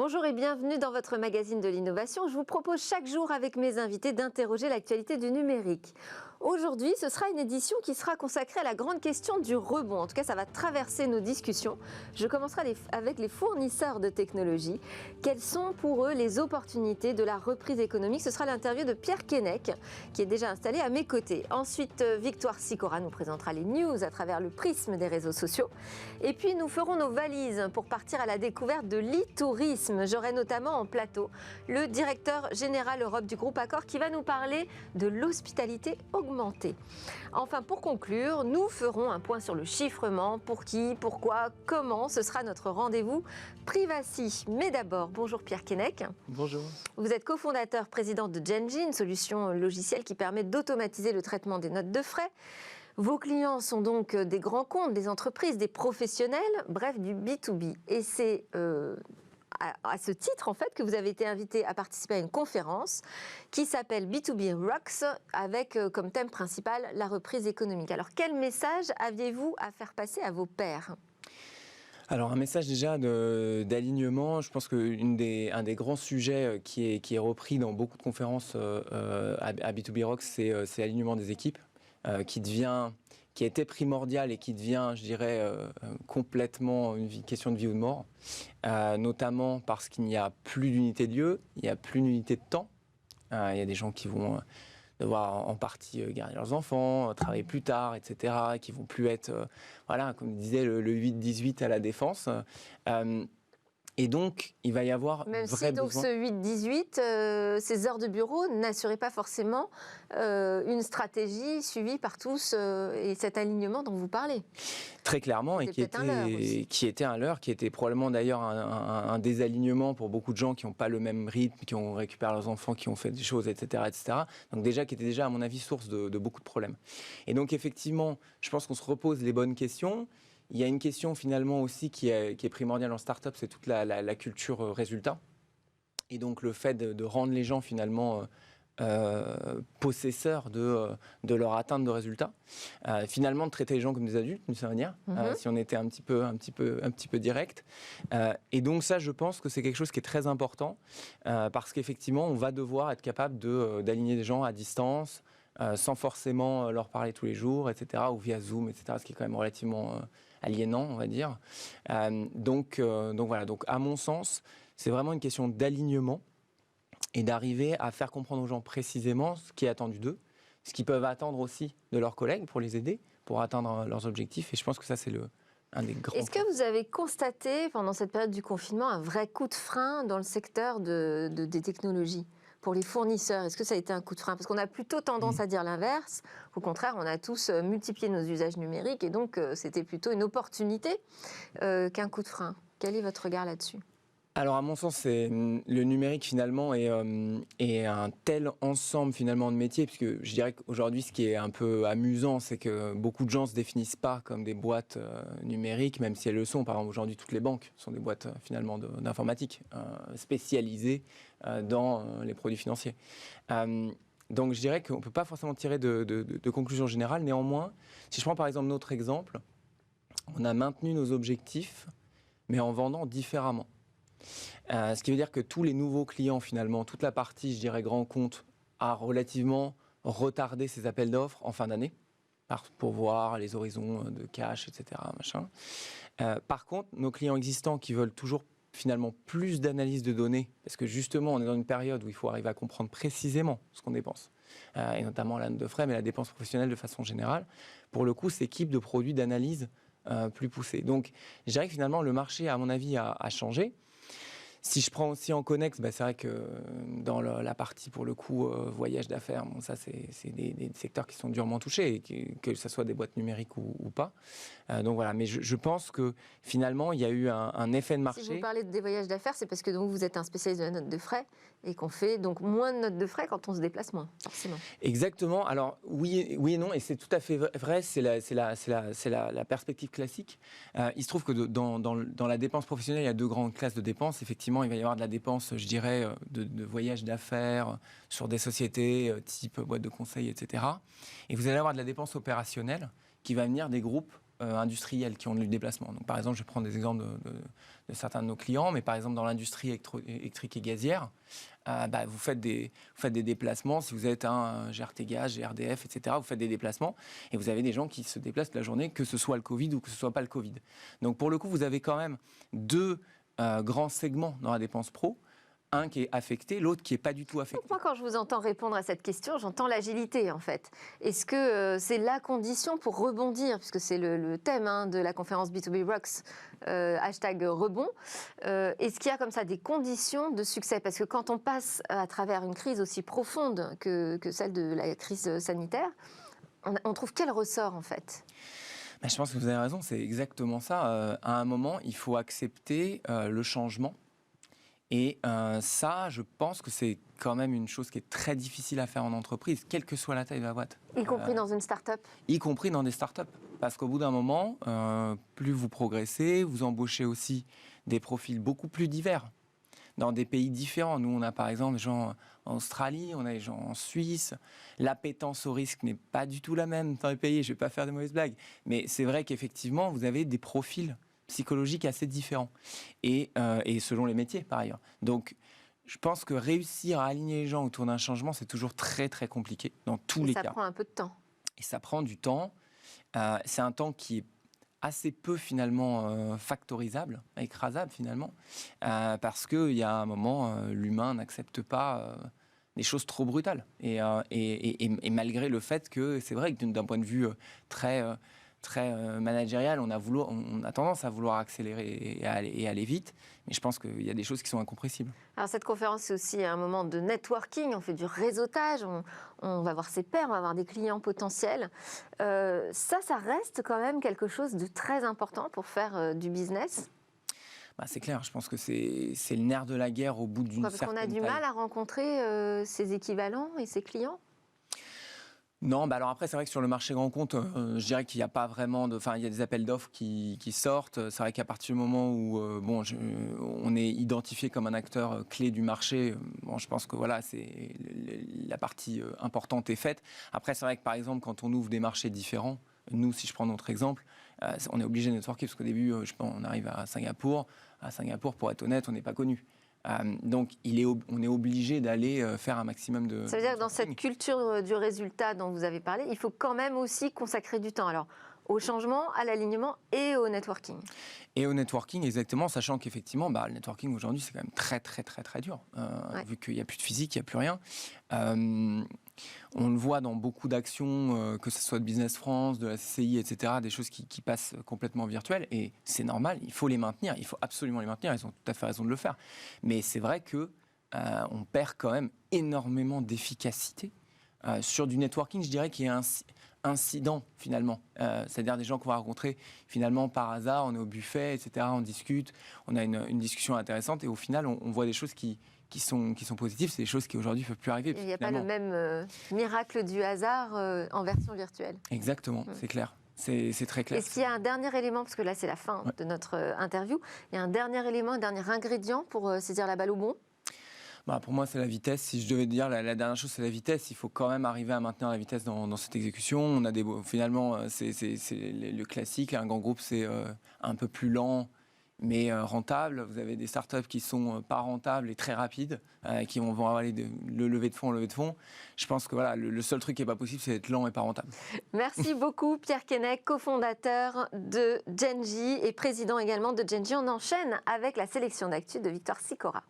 Bonjour et bienvenue dans votre magazine de l'innovation. Je vous propose chaque jour avec mes invités d'interroger l'actualité du numérique. Aujourd'hui, ce sera une édition qui sera consacrée à la grande question du rebond. En tout cas, ça va traverser nos discussions. Je commencerai avec les fournisseurs de technologie. Quelles sont pour eux les opportunités de la reprise économique? Ce sera l'interview de Pierre Keinec, qui est déjà installé à mes côtés. Ensuite, Victoire Sicora nous présentera les news à travers le prisme des réseaux sociaux. Et puis, nous ferons nos valises pour partir à la découverte de l'e-tourisme. J'aurai notamment en plateau le directeur général Europe du groupe Accor qui va nous parler de l'hospitalité augmentée. Enfin, pour conclure, nous ferons un point sur le chiffrement. Pour qui, pourquoi, comment? Ce sera notre rendez-vous Privacy. Mais d'abord, bonjour Pierre Keinec. Bonjour. Vous êtes cofondateur, président de Genji, une solution logicielle qui permet d'automatiser le traitement des notes de frais. Vos clients sont donc des grands comptes, des entreprises, des professionnels, bref, du B2B. Et c'est à ce titre, en fait, que vous avez été invité à participer à une conférence qui s'appelle B2B Rocks, avec comme thème principal la reprise économique. Alors, quel message aviez-vous à faire passer à vos pairs ? Alors, un message déjà d'alignement. Je pense qu'un des grands sujets qui est repris dans beaucoup de conférences à B2B Rocks, c'est l'alignement des équipes, qui a été primordial et qui devient, je dirais, complètement une question de vie ou de mort, notamment parce qu'il n'y a plus d'unité de lieu, il n'y a plus d'unité de temps. Il y a des gens qui vont devoir en partie garder leurs enfants, travailler plus tard, etc., qui vont plus être, voilà, comme disait le 8-18 à la Défense. Et donc, il va y avoir même vrai si donc besoin. ce 8-18, ces heures de bureau n'assuraient pas forcément une stratégie suivie par tous et cet alignement dont vous parlez. Très clairement, et qui était un leurre, qui était probablement d'ailleurs un désalignement pour beaucoup de gens qui n'ont pas le même rythme, qui ont récupéré leurs enfants, qui ont fait des choses, etc., etc. Donc déjà, qui était déjà, à mon avis, source de beaucoup de problèmes. Et donc, effectivement, je pense qu'on se repose les bonnes questions. Il y a une question finalement aussi qui est primordiale en start-up, c'est toute la culture résultat. Et donc le fait de rendre les gens finalement possesseurs de leur atteinte de résultats. Finalement, de traiter les gens comme des adultes, d'une certaine manière, si on était un petit peu direct. Et donc ça, je pense que c'est quelque chose qui est très important, parce qu'effectivement, on va devoir être capable d'aligner des gens à distance, sans forcément leur parler tous les jours, etc., ou via Zoom, etc., ce qui est quand même relativement aliénant, on va dire. Donc voilà, donc à mon sens, c'est vraiment une question d'alignement et d'arriver à faire comprendre aux gens précisément ce qui est attendu d'eux, ce qu'ils peuvent attendre aussi de leurs collègues pour les aider, pour atteindre leurs objectifs. Et je pense que ça, c'est un des grands Est-ce que vous avez constaté, pendant cette période du confinement, un vrai coup de frein dans le secteur des technologies pour les fournisseurs? Est-ce que ça a été un coup de frein? Parce qu'on a plutôt tendance à dire l'inverse. Au contraire, on a tous multiplié nos usages numériques et donc c'était plutôt une opportunité qu'un coup de frein. Quel est votre regard là-dessus? Alors à mon sens, le numérique finalement est un tel ensemble finalement de métiers, puisque je dirais qu'aujourd'hui ce qui est un peu amusant, c'est que beaucoup de gens ne se définissent pas comme des boîtes numériques, même si elles le sont. Par exemple, aujourd'hui toutes les banques sont des boîtes finalement d'informatique spécialisées dans les produits financiers. Donc je dirais qu'on ne peut pas forcément tirer de conclusions générales. Néanmoins, si je prends par exemple notre exemple, on a maintenu nos objectifs, mais en vendant différemment. Ce qui veut dire que tous les nouveaux clients, finalement, toute la partie, je dirais, grand compte, a relativement retardé ses appels d'offres en fin d'année, pour voir les horizons de cash, etc. Machin. Par contre, nos clients existants qui veulent toujours finalement plus d'analyse de données, parce que justement, on est dans une période où il faut arriver à comprendre précisément ce qu'on dépense, et notamment la note de frais, mais la dépense professionnelle de façon générale, pour le coup, s'équipe de produits d'analyse plus poussés. Donc, je dirais que finalement, le marché, à mon avis, a changé. Si je prends aussi en connexe, c'est vrai que dans la partie, pour le coup, voyage d'affaires, bon, ça, c'est des secteurs qui sont durement touchés, que ce soit des boîtes numériques ou pas. Donc voilà, mais je pense que finalement, il y a eu un effet de marché. Si vous parlez des voyages d'affaires, c'est parce que donc, vous êtes un spécialiste de la note de frais et qu'on fait donc moins de notes de frais quand on se déplace moins, forcément. Exactement. Alors oui et non, et c'est tout à fait vrai. C'est la perspective classique. Il se trouve que dans la dépense professionnelle, il y a deux grandes classes de dépenses. Effectivement, il va y avoir de la dépense, je dirais, de voyage d'affaires sur des sociétés type boîte de conseil, etc. Et vous allez avoir de la dépense opérationnelle qui va venir des groupes industriels qui ont du déplacement. Donc, par exemple, je vais prendre des exemples de certains de nos clients, mais par exemple dans l'industrie électrique et gazière, vous faites des déplacements. Si vous êtes un GRT Gaz, GRDF, etc., vous faites des déplacements et vous avez des gens qui se déplacent toute la journée, que ce soit le Covid ou que ce soit pas le Covid. Donc pour le coup, vous avez quand même deux grands segments dans la dépense pro. Un qui est affecté, l'autre qui n'est pas du tout affecté. Moi, quand je vous entends répondre à cette question, j'entends l'agilité, en fait. Est-ce que c'est la condition pour rebondir, puisque c'est le thème de la conférence B2B Rocks, #rebond. Est-ce qu'il y a comme ça des conditions de succès? Parce que quand on passe à travers une crise aussi profonde que celle de la crise sanitaire, on trouve quel ressort, en fait? Je pense que vous avez raison, c'est exactement ça. À un moment, il faut accepter le changement. Et ça, je pense que c'est quand même une chose qui est très difficile à faire en entreprise, quelle que soit la taille de la boîte. Y compris dans une start-up? Y compris dans des start-up. Parce qu'au bout d'un moment, plus vous progressez, vous embauchez aussi des profils beaucoup plus divers, dans des pays différents. Nous, on a par exemple des gens en Australie, on a des gens en Suisse. L'appétence au risque n'est pas du tout la même dans les pays. Je ne vais pas faire de mauvaises blagues. Mais c'est vrai qu'effectivement, vous avez des profils psychologiques assez différents. Et selon les métiers, par ailleurs. Donc, je pense que réussir à aligner les gens autour d'un changement, c'est toujours très, très compliqué, dans tous les cas. Ça prend un peu de temps. Et ça prend du temps. C'est un temps qui est assez peu, finalement, factorisable, écrasable, finalement. Parce qu'il y a un moment, l'humain n'accepte pas des choses trop brutales. Et malgré le fait que, c'est vrai que d'un point de vue très managérial, on a tendance à vouloir accélérer et aller vite, mais je pense qu'il y a des choses qui sont incompressibles. Alors cette conférence, c'est aussi un moment de networking, on fait du réseautage, on va voir ses pairs, on va voir des clients potentiels. Ça reste quand même quelque chose de très important pour faire du business. C'est clair, je pense que c'est le nerf de la guerre au bout d'une certaine taille. Parce qu'on a du mal à rencontrer ses équivalents et ses clients. Non, alors après, c'est vrai que sur le marché grand compte, je dirais qu'il n'y a pas vraiment il y a des appels d'offres qui sortent. C'est vrai qu'à partir du moment où on est identifié comme un acteur clé du marché, je pense que voilà, la partie importante est faite. Après, c'est vrai que par exemple, quand on ouvre des marchés différents, nous, si je prends notre exemple, on est obligé de networker parce qu'au début, on arrive à Singapour. À Singapour, pour être honnête, on n'est pas connu. Donc, on est obligé d'aller faire un maximum de... Ça veut dire que dans cette culture du résultat dont vous avez parlé, il faut quand même aussi consacrer du temps. Alors, au changement, à l'alignement et au networking. Et au networking, exactement, sachant qu'effectivement, le networking aujourd'hui, c'est quand même très, très, très, très dur. Vu qu'il n'y a plus de physique, il n'y a plus rien. On le voit dans beaucoup d'actions, que ce soit de Business France, de la CCI, etc., des choses qui passent complètement virtuelles. Et c'est normal, il faut les maintenir, il faut absolument les maintenir, ils ont tout à fait raison de le faire. Mais c'est vrai qu'on perd quand même énormément d'efficacité sur du networking, je dirais, qui est incident finalement. C'est-à-dire des gens qu'on va rencontrer finalement par hasard, on est au buffet, etc., on discute, on a une discussion intéressante et au final, on voit des choses qui sont positives, c'est des choses qui aujourd'hui ne peuvent plus arriver. Il n'y a pas le même miracle du hasard en version virtuelle. Exactement, c'est clair. C'est très clair. Est-ce qu'il y a un dernier élément, parce que là c'est la fin de notre interview, il y a un dernier élément, un dernier ingrédient pour saisir la balle au bon? Pour moi, c'est la vitesse. Si je devais dire la dernière chose, c'est la vitesse. Il faut quand même arriver à maintenir la vitesse dans cette exécution. On a finalement, c'est le classique. Un grand groupe, c'est un peu plus lent, mais rentable. Vous avez des startups qui sont pas rentables et très rapides, qui vont aller de levée de fonds en levée de fonds. Je pense que voilà, le seul truc qui n'est pas possible, c'est d'être lent et pas rentable. Merci beaucoup, Pierre Keinec, cofondateur de Gen.J et président également de Gen.J. On enchaîne avec la sélection d'actu de Victoire Sicora.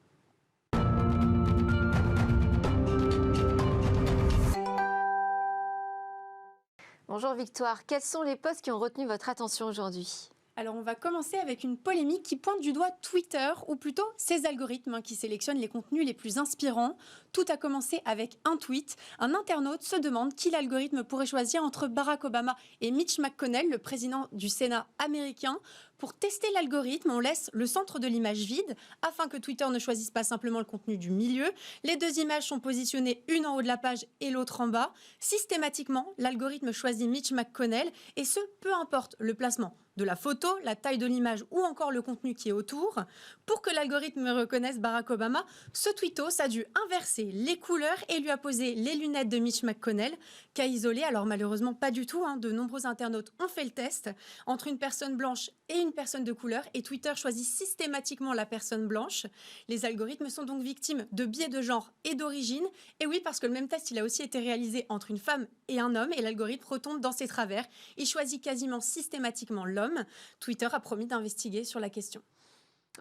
Bonjour Victoire, quels sont les posts qui ont retenu votre attention aujourd'hui ? Alors on va commencer avec une polémique qui pointe du doigt Twitter, ou plutôt ses algorithmes qui sélectionnent les contenus les plus inspirants. Tout a commencé avec un tweet. Un internaute se demande qui l'algorithme pourrait choisir entre Barack Obama et Mitch McConnell, le président du Sénat américain. Pour tester l'algorithme, on laisse le centre de l'image vide afin que Twitter ne choisisse pas simplement le contenu du milieu. Les deux images sont positionnées, une en haut de la page et l'autre en bas. Systématiquement, l'algorithme choisit Mitch McConnell et ce, peu importe le placement de la photo, la taille de l'image ou encore le contenu qui est autour. Pour que l'algorithme reconnaisse Barack Obama, ce tweetos a dû inverser les couleurs et lui a posé les lunettes de Mitch McConnell, qu'a isolé. Alors malheureusement pas du tout, de nombreux internautes ont fait le test entre une personne blanche et une personne de couleur, et Twitter choisit systématiquement la personne blanche. Les algorithmes sont donc victimes de biais de genre et d'origine. Et oui, parce que le même test, il a aussi été réalisé entre une femme et un homme, et l'algorithme retombe dans ses travers. Il choisit quasiment systématiquement l'homme. Twitter a promis d'investiguer sur la question.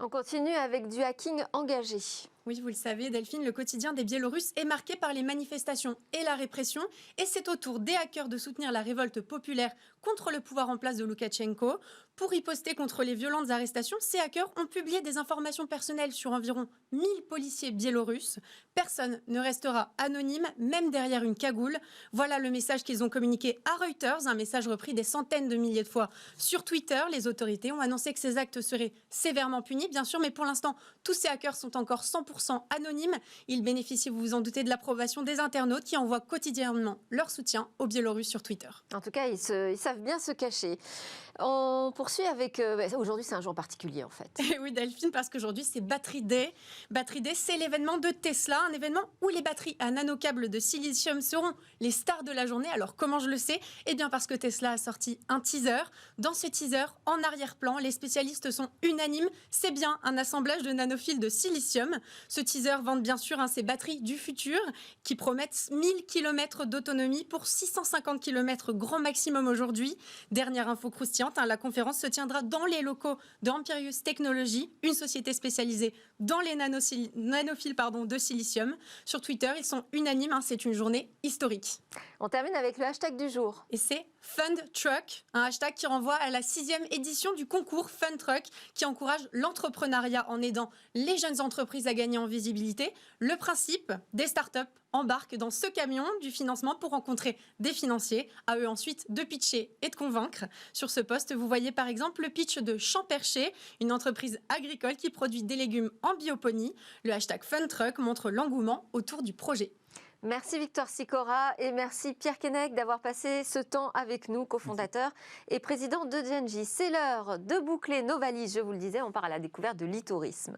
On continue avec du hacking engagé. Oui, vous le savez, Delphine, le quotidien des Biélorusses est marqué par les manifestations et la répression. Et c'est au tour des hackers de soutenir la révolte populaire contre le pouvoir en place de Loukachenko. Pour riposter contre les violentes arrestations, ces hackers ont publié des informations personnelles sur environ 1000 policiers biélorusses. Personne ne restera anonyme, même derrière une cagoule. Voilà le message qu'ils ont communiqué à Reuters, un message repris des centaines de milliers de fois sur Twitter. Les autorités ont annoncé que ces actes seraient sévèrement punis, bien sûr, mais pour l'instant, tous ces hackers sont encore 100% anonymes. Ils bénéficient, vous vous en doutez, de l'approbation des internautes qui envoient quotidiennement leur soutien aux Biélorusses sur Twitter. En tout cas, ils savent bien se cacher. On poursuit avec... aujourd'hui, c'est un jour particulier, en fait. Et oui, Delphine, parce qu'aujourd'hui, c'est Battery Day. Battery Day, c'est l'événement de Tesla, un événement où les batteries à nanocâbles de silicium seront les stars de la journée. Alors, comment je le sais ? Eh bien, parce que Tesla a sorti un teaser. Dans ce teaser, en arrière-plan, les spécialistes sont unanimes. C'est bien un assemblage de nanophiles de silicium. Ce teaser vante bien sûr ces batteries du futur qui promettent 1000 km d'autonomie pour 650 km grand maximum aujourd'hui. Dernière info croustillante, la conférence se tiendra dans les locaux de Amperius Technologies, une société spécialisée dans les nanophiles de silicium. Sur Twitter, ils sont unanimes, c'est une journée historique. On termine avec le hashtag du jour. Et c'est FundTruck, un hashtag qui renvoie à la 6e édition du concours FundTruck qui encourage l'entrepreneuriat en aidant les jeunes entreprises à gagner en visibilité. Le principe, des startups embarquent dans ce camion du financement pour rencontrer des financiers, à eux ensuite de pitcher et de convaincre. Sur ce poste, vous voyez par exemple le pitch de Champercher, une entreprise agricole qui produit des légumes en bioponie. Le hashtag FundTruck montre l'engouement autour du projet. Merci Victor Sicora et merci Pierre Keinec d'avoir passé ce temps avec nous, cofondateur et président de Genji. C'est l'heure de boucler nos valises, je vous le disais, on part à la découverte de l'e-tourisme.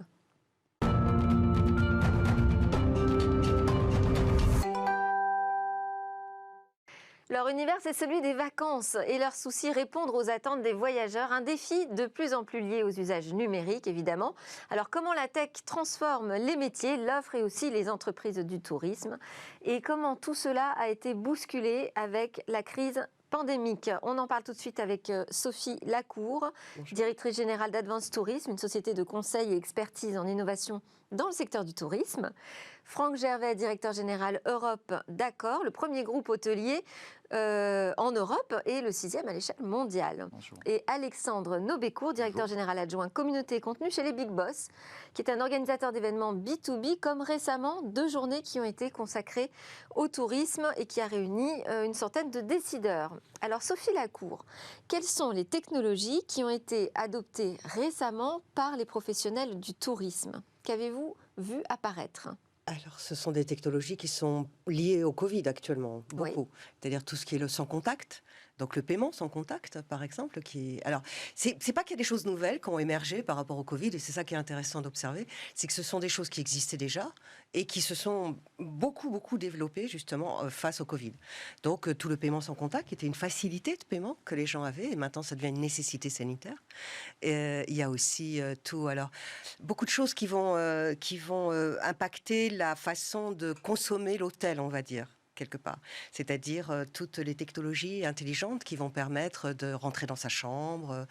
Leur univers, c'est celui des vacances et leur souci répondre aux attentes des voyageurs. Un défi de plus en plus lié aux usages numériques, évidemment. Alors, comment la tech transforme les métiers, l'offre et aussi les entreprises du tourisme? Et comment tout cela a été bousculé avec la crise pandémique? On en parle tout de suite avec Sophie Lacour, directrice générale d'Advance Tourisme, une société de conseil et expertise en innovation dans le secteur du tourisme. Franck Gervais, directeur général Europe d'Accor, le premier groupe hôtelier en Europe et le 6e à l'échelle mondiale. Bonjour. Et Alexandre Nobécourt, directeur général adjoint communauté et contenu chez les Big Boss, qui est un organisateur d'événements B2B, comme récemment 2 journées qui ont été consacrées au tourisme et qui a réuni une centaine de décideurs. Alors Sophie Lacour, quelles sont les technologies qui ont été adoptées récemment par les professionnels du tourisme? Qu'avez-vous vu apparaître ? Alors, ce sont des technologies qui sont liées au Covid actuellement, beaucoup. Oui. C'est-à-dire tout ce qui est le sans contact, donc le paiement sans contact, par exemple. Alors, c'est pas qu'il y a des choses nouvelles qui ont émergé par rapport au Covid, et c'est ça qui est intéressant d'observer, c'est que ce sont des choses qui existaient déjà et qui se sont beaucoup développées justement face au Covid. Donc, tout le paiement sans contact était une facilité de paiement que les gens avaient, et maintenant ça devient une nécessité sanitaire. Il y a aussi beaucoup de choses qui vont impacter la façon de consommer l'hôtel, on va dire, quelque part. C'est-à-dire toutes les technologies intelligentes qui vont permettre de rentrer dans sa chambre,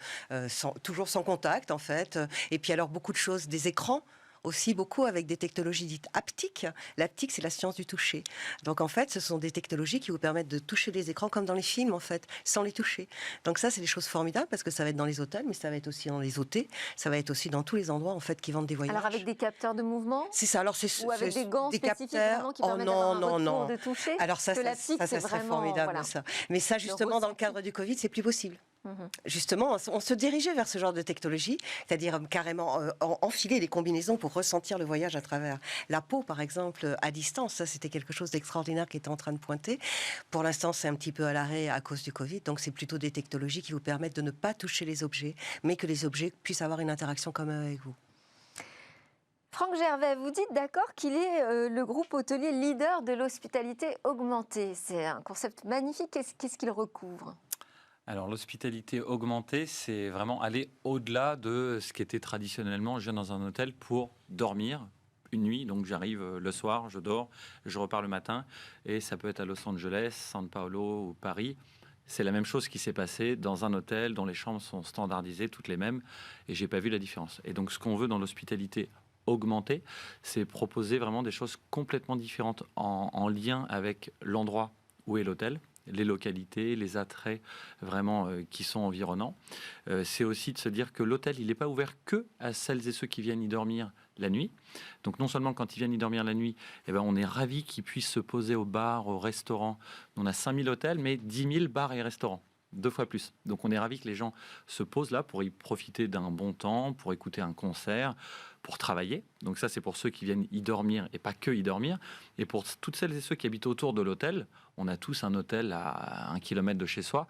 toujours sans contact, en fait. Et puis alors, beaucoup de choses, des écrans, aussi beaucoup avec des technologies dites haptiques. L'haptique, c'est la science du toucher. Donc en fait, ce sont des technologies qui vous permettent de toucher les écrans comme dans les films, en fait, sans les toucher. Donc ça, c'est des choses formidables parce que ça va être dans les hôtels, mais ça va être aussi dans les hôtels, ça va être aussi dans tous les endroits en fait qui vendent des voyages. Alors avec des capteurs de mouvement? C'est ça. Alors ou avec des gants spécifiques vraiment qui permettent d'avoir un retour de toucher? Alors ça serait formidable, voilà. Ça. Mais ça, justement, dans le cadre du Covid, c'est plus possible. Justement, on se dirigeait vers ce genre de technologie, c'est-à-dire carrément enfiler des combinaisons pour ressentir le voyage à travers la peau, par exemple, à distance. Ça, c'était quelque chose d'extraordinaire qui était en train de pointer. Pour l'instant, c'est un petit peu à l'arrêt à cause du Covid. Donc, c'est plutôt des technologies qui vous permettent de ne pas toucher les objets, mais que les objets puissent avoir une interaction comme avec vous. Franck Gervais, vous dites d'accord qu'il est le groupe hôtelier leader de l'hospitalité augmentée. C'est un concept magnifique. Qu'est-ce qu'il recouvre ? Alors, l'hospitalité augmentée, c'est vraiment aller au-delà de ce qui était traditionnellement, je viens dans un hôtel pour dormir une nuit, donc j'arrive le soir, je dors, je repars le matin, et ça peut être à Los Angeles, São Paulo ou Paris. C'est la même chose qui s'est passé dans un hôtel dont les chambres sont standardisées, toutes les mêmes, et j'ai pas vu la différence. Et donc, ce qu'on veut dans l'hospitalité augmentée, c'est proposer vraiment des choses complètement différentes en lien avec l'endroit où est l'hôtel, les localités, les attraits vraiment qui sont environnants. C'est aussi de se dire que l'hôtel, il n'est pas ouvert que à celles et ceux qui viennent y dormir la nuit. Donc non seulement quand ils viennent y dormir la nuit, eh ben, on est ravis qu'ils puissent se poser au bar, au restaurant. On a 5000 hôtels, mais 10 000 bars et restaurants. 2 fois plus. Donc on est ravis que les gens se posent là pour y profiter d'un bon temps, pour écouter un concert, pour travailler. Donc ça, c'est pour ceux qui viennent y dormir et pas que y dormir. Et pour toutes celles et ceux qui habitent autour de l'hôtel, on a tous un hôtel à 1 kilomètre de chez soi,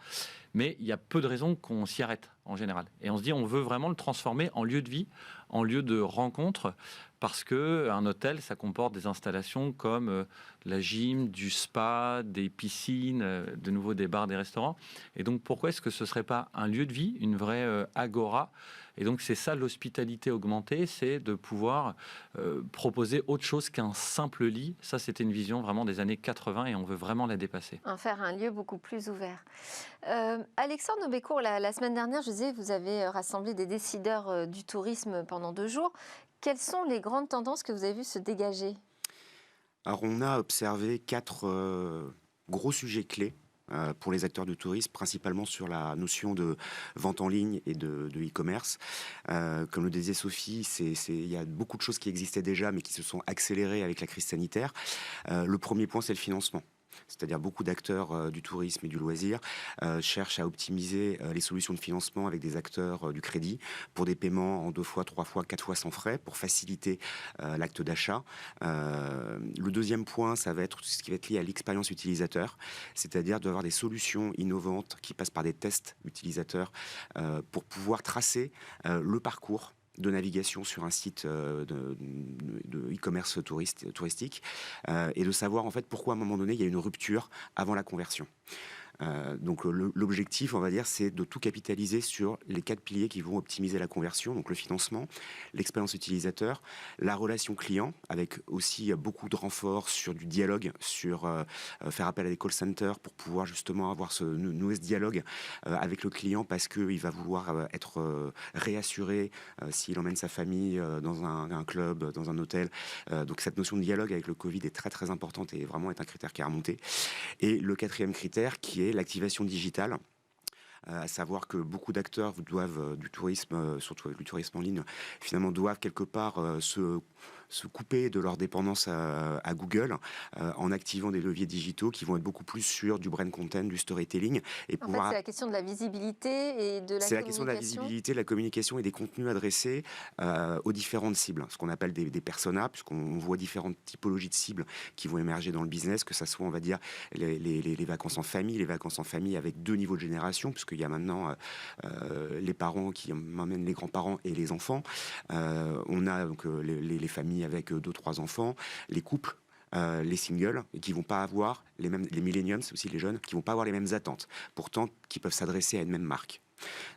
mais il y a peu de raisons qu'on s'y arrête en général. Et on se dit, on veut vraiment le transformer en lieu de vie, en lieu de rencontre, parce qu'un hôtel, ça comporte des installations comme la gym, du spa, des piscines, de nouveau des bars, des restaurants. Et donc, pourquoi est-ce que ce ne serait pas un lieu de vie, une vraie agora ? Et donc, c'est ça l'hospitalité augmentée, c'est de pouvoir proposer autre chose qu'un simple lit. Ça, c'était une vision vraiment des années 80 et on veut vraiment la dépasser. En faire un lieu beaucoup plus ouvert. Alexandre Aubécourt, la semaine dernière, je disais, vous avez rassemblé des décideurs du tourisme pendant 2 jours. Quelles sont les grandes tendances que vous avez vues se dégager ? Alors, on a observé 4 gros sujets clés pour les acteurs du tourisme, principalement sur la notion de vente en ligne et de e-commerce. Comme le disait Sophie, il y a beaucoup de choses qui existaient déjà, mais qui se sont accélérées avec la crise sanitaire. Le premier point, c'est le financement. C'est-à-dire beaucoup d'acteurs du tourisme et du loisir cherchent à optimiser les solutions de financement avec des acteurs du crédit pour des paiements en 2 fois, 3 fois, 4 fois sans frais pour faciliter l'acte d'achat. Le deuxième point, ça va être tout ce qui va être lié à l'expérience utilisateur, c'est-à-dire d'avoir des solutions innovantes qui passent par des tests utilisateurs pour pouvoir tracer le parcours de navigation sur un site de e-commerce touristique et de savoir en fait pourquoi à un moment donné il y a une rupture avant la conversion. Donc l'objectif, on va dire, c'est de tout capitaliser sur les 4 piliers qui vont optimiser la conversion, donc le financement, l'expérience utilisateur, la relation client, avec aussi beaucoup de renforts sur du dialogue, sur faire appel à des call centers pour pouvoir justement avoir ce nouveau dialogue avec le client parce qu'il va vouloir être réassuré s'il emmène sa famille dans un club, dans un hôtel. Donc cette notion de dialogue avec le Covid est très très importante et vraiment est un critère qui a remonté. Et le 4e critère qui est l'activation digitale, à savoir que beaucoup d'acteurs doivent du tourisme, surtout du tourisme en ligne, finalement doivent quelque part se couper de leur dépendance à Google en activant des leviers digitaux qui vont être beaucoup plus sur du brand content, du storytelling. Et en fait, c'est la question de la visibilité et de la communication. C'est la question de la visibilité, de la communication et des contenus adressés aux différentes cibles, ce qu'on appelle des personas, puisqu'on voit différentes typologies de cibles qui vont émerger dans le business, que ça soit, on va dire, les vacances en famille avec 2 niveaux de génération, puisqu'il y a maintenant les parents qui emmènent les grands-parents et les enfants. On a donc les familles avec 2-3 enfants, les couples, les singles, qui vont pas avoir les millennials, c'est aussi les jeunes, qui vont pas avoir les mêmes attentes, pourtant qui peuvent s'adresser à une même marque.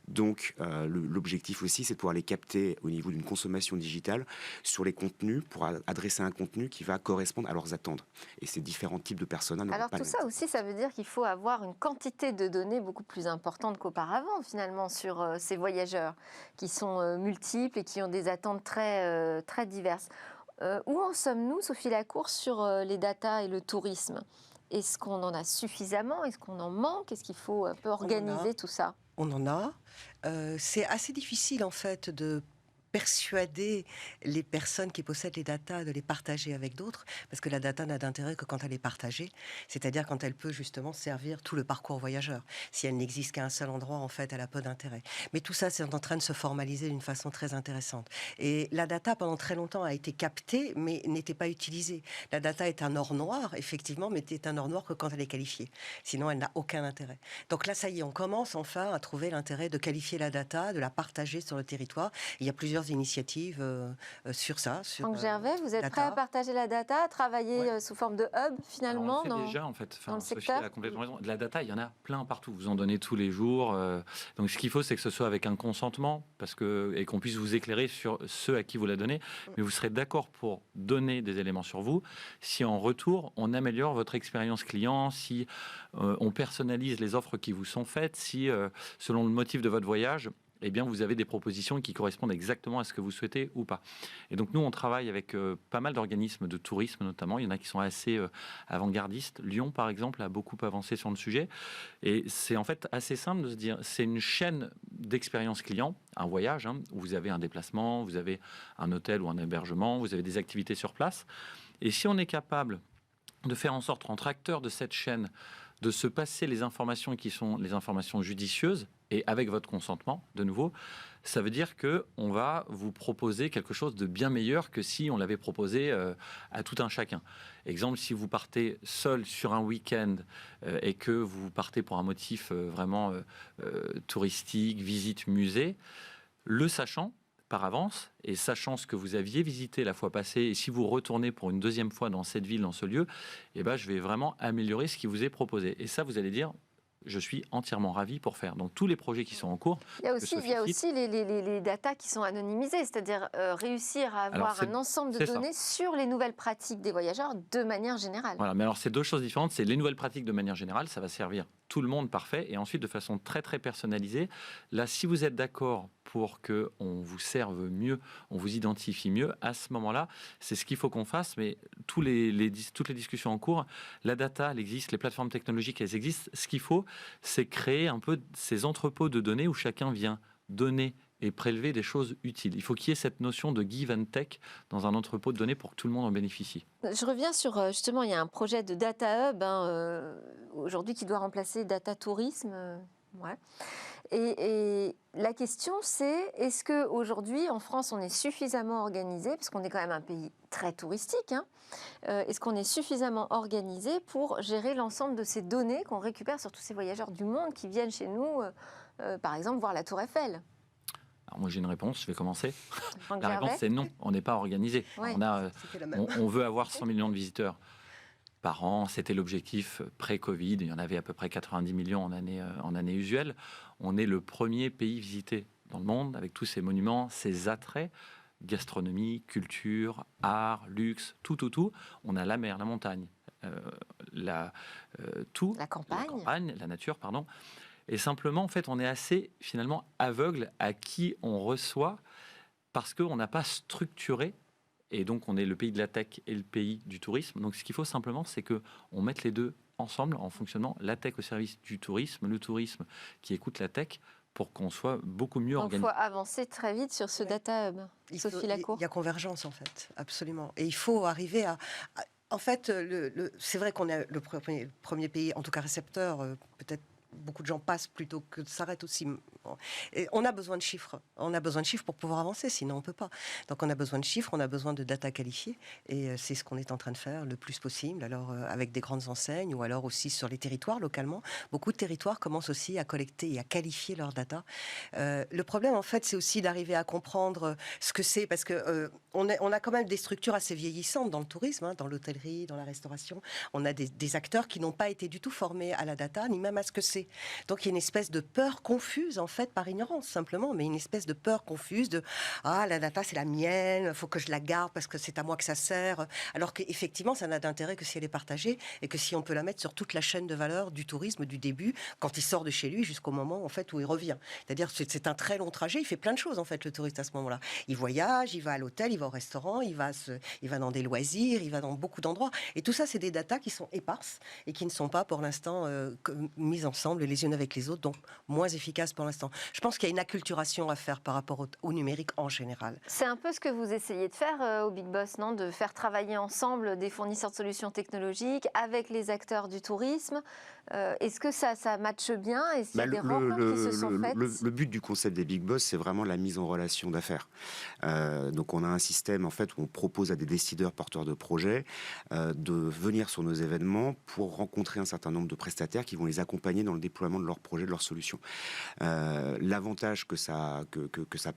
Donc l'objectif aussi, c'est de pouvoir les capter au niveau d'une consommation digitale sur les contenus, pour adresser un contenu qui va correspondre à leurs attentes. Et ces différents types de personas n'auront Alors pas tout ça aussi, ça veut dire qu'il faut avoir une quantité de données beaucoup plus importante qu'auparavant, finalement, sur ces voyageurs qui sont multiples et qui ont des attentes très, très diverses. Où en sommes-nous, Sophie Lacour, sur les datas et le tourisme ? Est-ce qu'on en a suffisamment ? Est-ce qu'on en manque ? Est-ce qu'il faut un peu organiser tout ça ? On en a. C'est assez difficile, en fait, de persuader les personnes qui possèdent les datas de les partager avec d'autres, parce que la data n'a d'intérêt que quand elle est partagée, c'est-à-dire quand elle peut justement servir tout le parcours voyageur. Si elle n'existe qu'à un seul endroit, en fait, elle a peu d'intérêt. Mais tout ça, c'est en train de se formaliser d'une façon très intéressante. Et la data, pendant très longtemps, a été captée, mais n'était pas utilisée. La data est un or noir, effectivement, mais est un or noir que quand elle est qualifiée. Sinon, elle n'a aucun intérêt. Donc là, ça y est, on commence enfin à trouver l'intérêt de qualifier la data, de la partager sur le territoire. Il y a plusieurs initiatives sur ça. Franck Gervais, vous êtes data. prêt à partager la data, à travailler sous forme de hub Alors, finalement on le fait déjà, en fait. dans le Sophie secteur a complètement raison. De la data, il y en a plein partout. Vous en donnez tous les jours. Donc, ce qu'il faut, c'est que ce soit avec un consentement et qu'on puisse vous éclairer sur ceux à qui vous la donnez. Mais vous serez d'accord pour donner des éléments sur vous si, en retour, on améliore votre expérience client, si on personnalise les offres qui vous sont faites, si, selon le motif de votre voyage, eh bien, vous avez des propositions qui correspondent exactement à ce que vous souhaitez ou pas. Et donc, nous, on travaille avec pas mal d'organismes de tourisme, notamment. Il y en a qui sont assez avant-gardistes. Lyon, par exemple, a beaucoup avancé sur le sujet. Et c'est en fait assez simple de se dire, c'est une chaîne d'expérience client, un voyage, où vous avez un déplacement, vous avez un hôtel ou un hébergement, vous avez des activités sur place. Et si on est capable de faire en sorte, entre acteurs de cette chaîne, de se passer les informations qui sont les informations judicieuses, et avec votre consentement, de nouveau, ça veut dire qu'on va vous proposer quelque chose de bien meilleur que si on l'avait proposé à tout un chacun. Exemple, si vous partez seul sur un week-end et que vous partez pour un motif vraiment touristique, visite musée, le sachant par avance et sachant ce que vous aviez visité la fois passée, et si vous retournez pour une deuxième fois dans cette ville, dans ce lieu, eh ben, je vais vraiment améliorer ce qui vous est proposé. Et ça, vous allez dire, je suis entièrement ravi pour faire. Donc, tous les projets qui sont en cours. Il y a aussi les datas qui sont anonymisées, c'est-à-dire réussir à avoir un ensemble de données sur les nouvelles pratiques des voyageurs de manière générale. Voilà, mais alors c'est deux choses différentes. C'est les nouvelles pratiques de manière générale, ça va servir tout le monde parfait, et ensuite de façon très très personnalisée. Là, si vous êtes d'accord pour qu'on vous serve mieux, on vous identifie mieux, à ce moment-là, c'est ce qu'il faut qu'on fasse. Mais toutes les discussions en cours, la data, elle existe, les plateformes technologiques, elles existent. Ce qu'il faut, c'est créer un peu ces entrepôts de données où chacun vient donner et prélever des choses utiles. Il faut qu'il y ait cette notion de give and take dans un entrepôt de données pour que tout le monde en bénéficie. Je reviens sur, justement, il y a un projet de Data Hub aujourd'hui qui doit remplacer Data Tourisme. Ouais. Et la question, c'est est-ce qu'aujourd'hui, en France, on est suffisamment organisé, parce qu'on est quand même un pays très touristique, est-ce qu'on est suffisamment organisé pour gérer l'ensemble de ces données qu'on récupère sur tous ces voyageurs du monde qui viennent chez nous, par exemple, voir la Tour Eiffel ? Alors moi j'ai une réponse, je vais commencer. Franck La réponse Gervais c'est non, on n'est pas organisé. Ouais. On veut avoir 100 millions de visiteurs par an, c'était l'objectif pré-Covid, il y en avait à peu près 90 millions en année usuelle. On est le premier pays visité dans le monde avec tous ces monuments, ces attraits, gastronomie, culture, art, luxe, tout. On a la mer, la montagne, la campagne, la nature, pardon. Et simplement, en fait, on est assez, finalement, aveugle à qui on reçoit parce qu'on n'a pas structuré, et donc on est le pays de la tech et le pays du tourisme. Donc, ce qu'il faut simplement, c'est qu'on mette les deux ensemble en fonctionnement, la tech au service du tourisme, le tourisme qui écoute la tech, pour qu'on soit beaucoup mieux organisé. Donc, il faut avancer très vite sur ce Data Hub. Sophie Lacour. Il y a convergence, en fait, absolument. Et il faut arriver à en fait, c'est vrai qu'on est le premier pays, en tout cas récepteur, peut-être beaucoup de gens passent plutôt que s'arrêtent aussi. Et on a besoin de chiffres. On a besoin de chiffres pour pouvoir avancer, sinon on ne peut pas. Donc on a besoin de chiffres, on a besoin de data qualifiée. Et c'est ce qu'on est en train de faire le plus possible. Alors avec des grandes enseignes ou alors aussi sur les territoires localement. Beaucoup de territoires commencent aussi à collecter et à qualifier leurs data. Le problème, en fait, c'est aussi d'arriver à comprendre ce que c'est. Parce que on a quand même des structures assez vieillissantes dans le tourisme, dans l'hôtellerie, dans la restauration. On a des acteurs qui n'ont pas été du tout formés à la data, ni même à ce que c'est. Donc il y a une espèce de peur confuse, en fait, par ignorance simplement, mais une espèce de peur confuse de « Ah, la data, c'est la mienne, il faut que je la garde parce que c'est à moi que ça sert ». Alors qu'effectivement, ça n'a d'intérêt que si elle est partagée et que si on peut la mettre sur toute la chaîne de valeur du tourisme, du début, quand il sort de chez lui jusqu'au moment, en fait, où il revient. C'est-à-dire que c'est un très long trajet, il fait plein de choses, en fait, le touriste à ce moment-là. Il voyage, il va à l'hôtel, il va au restaurant, il va dans des loisirs, il va dans beaucoup d'endroits. Et tout ça, c'est des datas qui sont éparses et qui ne sont pas, pour l'instant, mises ensemble les unes avec les autres, donc moins efficaces pour l'instant l'instant. Je pense qu'il y a une acculturation à faire par rapport au numérique en général. C'est un peu ce que vous essayez de faire au Big Boss, non? De faire travailler ensemble des fournisseurs de solutions technologiques avec les acteurs du tourisme. Est-ce que ça matche bien? Est-ce qu'il y a des rencontres qui se sont faites? Le but du concept des Big Boss, c'est vraiment la mise en relation d'affaires. Donc on a un système en fait où on propose à des décideurs porteurs de projets de venir sur nos événements pour rencontrer un certain nombre de prestataires qui vont les accompagner dans le déploiement de leurs projets, de leurs solutions. L'avantage que ça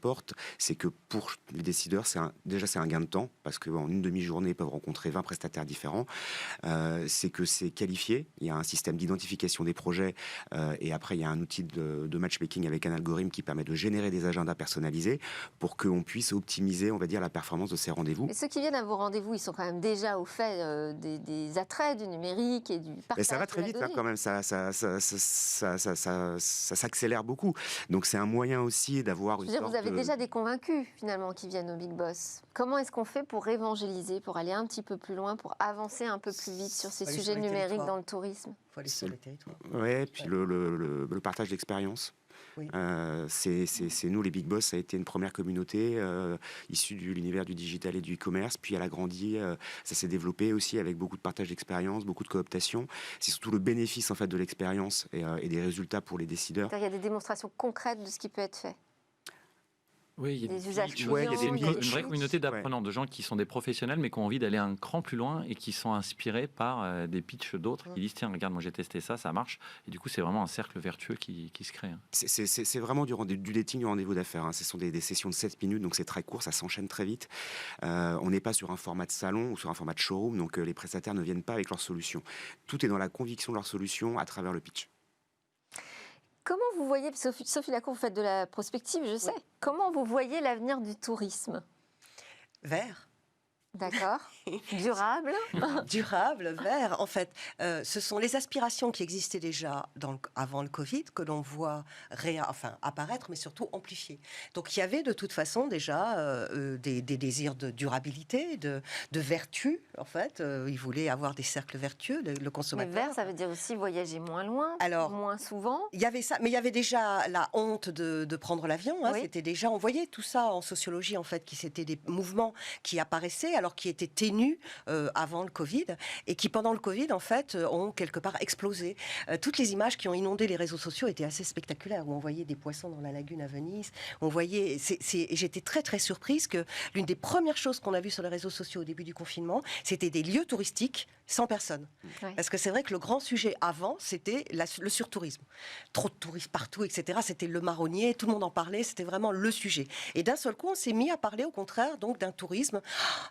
porte, c'est que pour les décideurs, c'est un gain de temps parce qu'en une demi-journée, ils peuvent rencontrer 20 prestataires différents. C'est que c'est qualifié. Il y a un système d'identification des projets et après il y a un outil de matchmaking avec un algorithme qui permet de générer des agendas personnalisés pour qu'on puisse optimiser, on va dire, la performance de ces rendez-vous. Mais ceux qui viennent à vos rendez-vous, ils sont quand même déjà au fait des attraits du numérique et du partage. Et ça va très vite quand même, ça s'accélère beaucoup. Donc c'est un moyen aussi d'avoir une sorte vous avez déjà des convaincus finalement qui viennent au Big Boss. Comment est-ce qu'on fait pour évangéliser, pour aller un petit peu plus loin, pour avancer un peu plus vite sur ces sujets numériques dans le tourisme? Il faut aller sur les territoires. Oui, puis le partage d'expérience. Oui. C'est nous, les Big Boss, ça a été une première communauté issue de l'univers du digital et du e-commerce, puis elle a grandi, ça s'est développé aussi avec beaucoup de partage d'expérience, beaucoup de cooptation. C'est surtout le bénéfice en fait de l'expérience et des résultats pour les décideurs. Il y a des démonstrations concrètes de ce qui peut être fait. Oui, il y a des usages il y a clients, une vraie communauté d'apprenants, de gens qui sont des professionnels mais qui ont envie d'aller un cran plus loin et qui sont inspirés par des pitchs d'autres qui disent tiens, regarde, moi j'ai testé ça, ça marche. Et du coup, c'est vraiment un cercle vertueux qui se crée. C'est vraiment du dating, du rendez-vous d'affaires. Ce sont des sessions de 7 minutes, donc c'est très court, ça s'enchaîne très vite. On n'est pas sur un format de salon ou sur un format de showroom, donc les prestataires ne viennent pas avec leur solution. Tout est dans la conviction de leur solution à travers le pitch. Comment vous voyez, Sophie Lacour, vous faites de la prospective, je sais. Oui. Comment vous voyez l'avenir du tourisme? Vert. D'accord. Durable. Durable, vert. En fait, ce sont les aspirations qui existaient déjà avant le Covid que l'on voit apparaître, mais surtout amplifier. Donc il y avait de toute façon déjà des désirs de durabilité, de vertu. En fait, ils voulaient avoir des cercles vertueux, le consommateur. Mais vert, ça veut dire aussi voyager moins loin, moins souvent. Il y avait ça, mais il y avait déjà la honte de prendre l'avion. Hein, oui. C'était déjà, on voyait tout ça en sociologie en fait, qui c'était des mouvements qui apparaissaient. Alors qui étaient ténus avant le Covid et qui, pendant le Covid, en fait, ont quelque part explosé. Toutes les images qui ont inondé les réseaux sociaux étaient assez spectaculaires, où on voyait des poissons dans la lagune à Venise. On voyait, j'étais très, très surprise que l'une des premières choses qu'on a vues sur les réseaux sociaux au début du confinement, c'était des lieux touristiques sans personne. Oui. Parce que c'est vrai que le grand sujet avant, c'était le surtourisme. Trop de touristes partout, etc. C'était le marronnier, tout le monde en parlait, c'était vraiment le sujet. Et d'un seul coup, on s'est mis à parler, au contraire, donc d'un tourisme.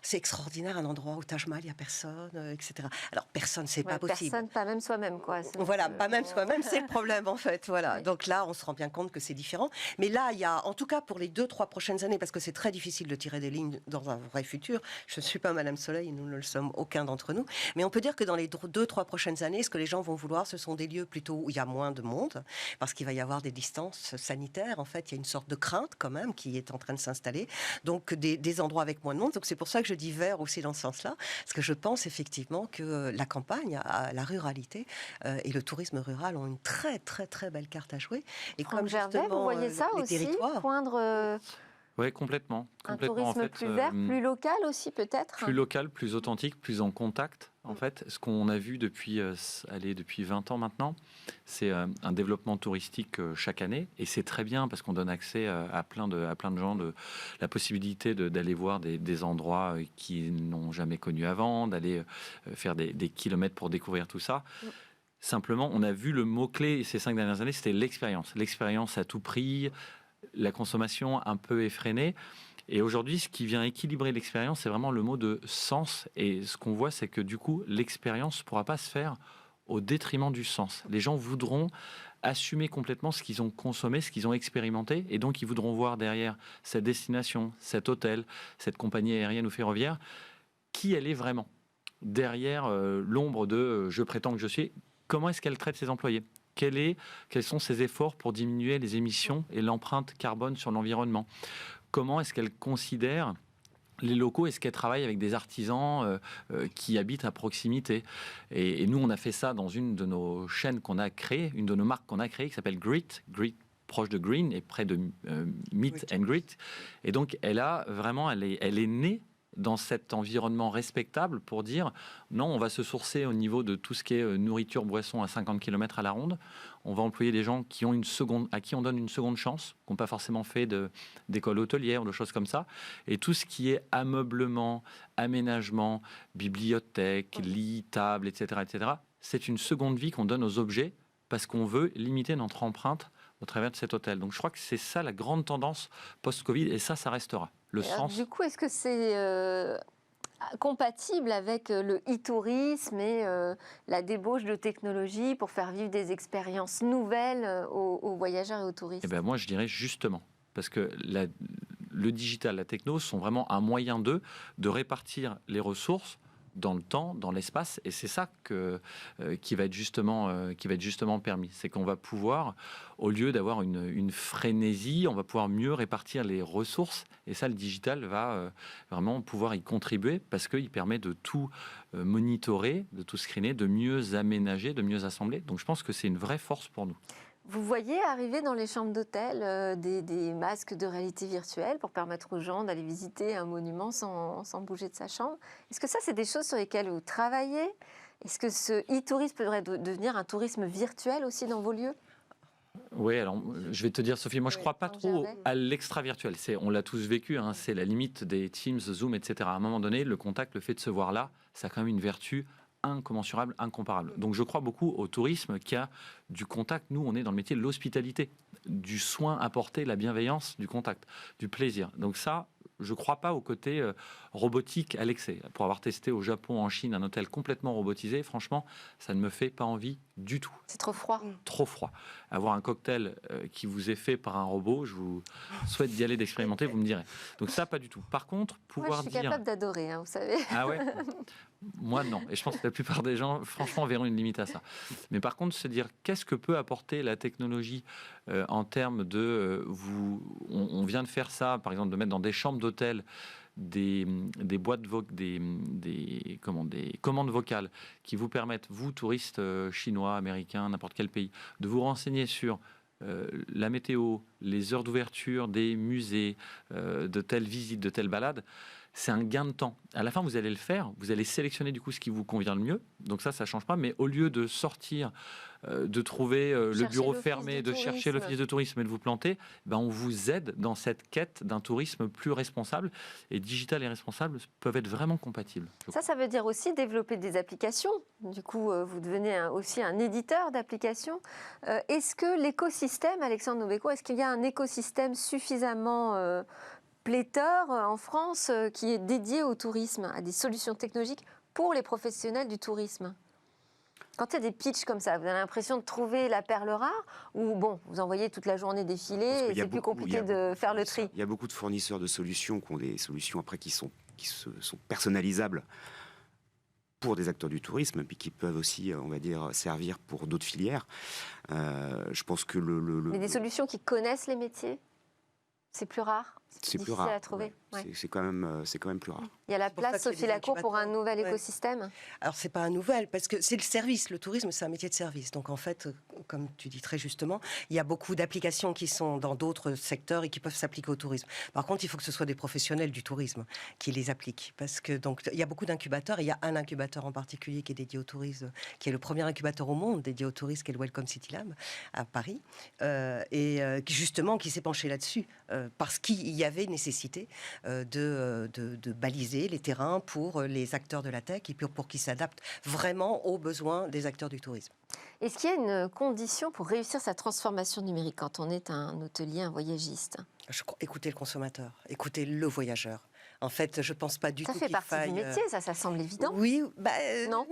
C'est extraordinaire, un endroit où Taj Mahal, il n'y a personne, etc. Alors, personne, c'est pas possible. Personne, pas même soi-même, quoi. Voilà, pas même soi-même, c'est le problème, en fait. Voilà. Oui. Donc là, on se rend bien compte que c'est différent. Mais là, il y a, en tout cas, pour les 2-3 prochaines années, parce que c'est très difficile de tirer des lignes dans un vrai futur, je ne suis pas Madame Soleil, nous ne le sommes aucun d'entre nous, mais on peut dire que dans les 2-3 prochaines années, ce que les gens vont vouloir, ce sont des lieux plutôt où il y a moins de monde, parce qu'il va y avoir des distances sanitaires. En fait, il y a une sorte de crainte, quand même, qui est en train de s'installer. Donc, des endroits avec moins de monde. Donc, c'est pour ça que je dis vert aussi dans ce sens-là, parce que je pense effectivement que la campagne, la ruralité et le tourisme rural ont une très très très belle carte à jouer. Et Franck comme Gervais, justement vous voyez ça les aussi, territoires, poindre oui, complètement. Un tourisme en fait, plus vert, plus local aussi peut-être. Plus local, plus authentique, plus en contact. En fait, ce qu'on a vu depuis 20 ans maintenant, c'est un développement touristique chaque année, et c'est très bien parce qu'on donne accès à plein de gens, la possibilité d'aller voir des endroits qu'ils n'ont jamais connus avant, d'aller faire des kilomètres pour découvrir tout ça. Simplement, on a vu le mot-clé ces 5 dernières années, c'était l'expérience. L'expérience à tout prix, la consommation un peu effrénée. Et aujourd'hui, ce qui vient équilibrer l'expérience, c'est vraiment le mot de sens. Et ce qu'on voit, c'est que du coup, l'expérience ne pourra pas se faire au détriment du sens. Les gens voudront assumer complètement ce qu'ils ont consommé, ce qu'ils ont expérimenté, et donc ils voudront voir derrière cette destination, cet hôtel, cette compagnie aérienne ou ferroviaire, qui elle est vraiment. Derrière l'ombre de « je prétends que je suis », comment est-ce qu'elle traite ses employés ? Quels sont ses efforts pour diminuer les émissions et l'empreinte carbone sur l'environnement ? Comment est-ce qu'elle considère les locaux? Est-ce qu'elle travaille avec des artisans qui habitent à proximité? Et nous, on a fait ça dans une de nos chaînes qu'on a créées, une de nos marques qu'on a créées, qui s'appelle Grit proche de green et près de meet and greet. Et donc, elle est née dans cet environnement respectable pour dire non, on va se sourcer au niveau de tout ce qui est nourriture, boisson à 50 km à la ronde. On va employer des gens à qui on donne une seconde chance, qui n'ont pas forcément fait d'école hôtelière ou de choses comme ça. Et tout ce qui est ameublement, aménagement, bibliothèque, lit, table, etc., c'est une seconde vie qu'on donne aux objets parce qu'on veut limiter notre empreinte au travers de cet hôtel. Donc je crois que c'est ça la grande tendance post-Covid, et ça restera. Du coup, est-ce que c'est compatible avec le e-tourisme et la débauche de technologies pour faire vivre des expériences nouvelles aux voyageurs et aux touristes? Eh ben moi, je dirais justement, parce que le digital, la techno sont vraiment un moyen de répartir les ressources dans le temps, dans l'espace, et c'est ça qui va être justement permis. C'est qu'on va pouvoir, au lieu d'avoir une frénésie, on va pouvoir mieux répartir les ressources, et ça, le digital va vraiment pouvoir y contribuer, parce qu'il permet de tout monitorer, de tout screener, de mieux aménager, de mieux assembler. Donc je pense que c'est une vraie force pour nous. Vous voyez arriver dans les chambres d'hôtel des masques de réalité virtuelle pour permettre aux gens d'aller visiter un monument sans bouger de sa chambre. Est-ce que ça, c'est des choses sur lesquelles vous travaillez? Est-ce que ce e-tourisme pourrait devenir un tourisme virtuel aussi dans vos lieux? Oui, alors je vais te dire, Sophie, moi je ne crois pas trop à l'extra-virtuel. On l'a tous vécu, hein, c'est la limite des Teams, Zoom, etc. À un moment donné, le contact, le fait de se voir là, ça a quand même une vertu incommensurable, incomparable. Donc je crois beaucoup au tourisme qui a du contact. Nous, on est dans le métier de l'hospitalité, du soin apporté, la bienveillance, du contact, du plaisir. Donc ça, je ne crois pas au côté robotique à l'excès. Pour avoir testé au Japon, en Chine, un hôtel complètement robotisé, franchement, ça ne me fait pas envie du tout. C'est trop froid. Trop froid. Avoir un cocktail qui vous est fait par un robot, je vous souhaite d'y aller, d'expérimenter, vous me direz. Donc ça, pas du tout. Par contre, pouvoir Moi, je suis capable d'adorer, hein, vous savez. Ah ouais. Moi, non. Et je pense que la plupart des gens, franchement, verront une limite à ça. Mais par contre, se dire qu'est-ce que peut apporter la technologie en termes de... on vient de faire ça, par exemple, de mettre dans des chambres d'hôtel des boîtes des commandes vocales qui vous permettent, vous, touristes chinois, américains, n'importe quel pays, de vous renseigner sur la météo, les heures d'ouverture des musées, de telles visites, de telles balades. C'est un gain de temps. À la fin, vous allez le faire, vous allez sélectionner du coup ce qui vous convient le mieux. Donc ça ne change pas. Mais au lieu de sortir, de trouver le bureau fermé, de chercher l'office de tourisme et de vous planter, ben on vous aide dans cette quête d'un tourisme plus responsable. Et digital et responsable peuvent être vraiment compatibles. Ça veut dire aussi développer des applications. Du coup, vous devenez aussi un éditeur d'applications. Est-ce que l'écosystème, Alexandre Nobeco, est-ce qu'il y a un écosystème suffisamment pléthore en France qui est dédié au tourisme, à des solutions technologiques pour les professionnels du tourisme? Quand il y a des pitchs comme ça, vous avez l'impression de trouver la perle rare, ou bon, vous envoyez toute la journée défiler et c'est plus compliqué de faire le tri? Il y a beaucoup de fournisseurs de solutions qui ont des solutions après qui sont personnalisables pour des acteurs du tourisme, puis qui peuvent aussi, on va dire, servir pour d'autres filières. Je pense que Mais des solutions qui connaissent les métiers, c'est plus rare. C'est plus rare à trouver. Ouais. C'est quand même plus rare. Il y a la place, Sophie Lacour, pour un nouvel écosystème. Alors, c'est pas un nouvel, parce que c'est le service. Le tourisme, c'est un métier de service. Donc, en fait, comme tu dis très justement, il y a beaucoup d'applications qui sont dans d'autres secteurs et qui peuvent s'appliquer au tourisme. Par contre, il faut que ce soit des professionnels du tourisme qui les appliquent. Parce que, donc, il y a beaucoup d'incubateurs. Et il y a un incubateur en particulier qui est dédié au tourisme, qui est le premier incubateur au monde dédié au tourisme, qui est le Welcome City Lab à Paris. Justement, qui s'est penché là-dessus. Parce qu'il y avait nécessité de baliser les terrains pour les acteurs de la tech et pour qu'ils s'adaptent vraiment aux besoins des acteurs du tourisme. Est-ce qu'il y a une condition pour réussir sa transformation numérique quand on est un hôtelier, un voyagiste? Écoutez le consommateur, écoutez le voyageur. En fait, je ne pense pas du tout qu'il faille... Ça fait partie du métier, ça semble évident. Oui, non,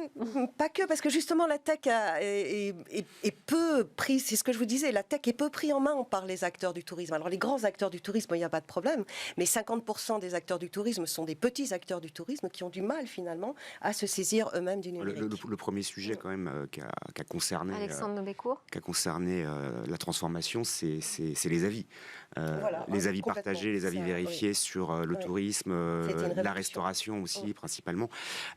pas que, parce que justement la tech est peu prise, c'est ce que je vous disais, la tech est peu prise en main par les acteurs du tourisme. Alors les grands acteurs du tourisme, il n'y a pas de problème, mais 50% des acteurs du tourisme sont des petits acteurs du tourisme qui ont du mal finalement à se saisir eux-mêmes du numérique. Le premier sujet quand même qui a concerné, Alexandre Nobeco, la transformation, c'est les avis. Les avis partagés, les avis vérifiés sur le tourisme, la restauration aussi principalement.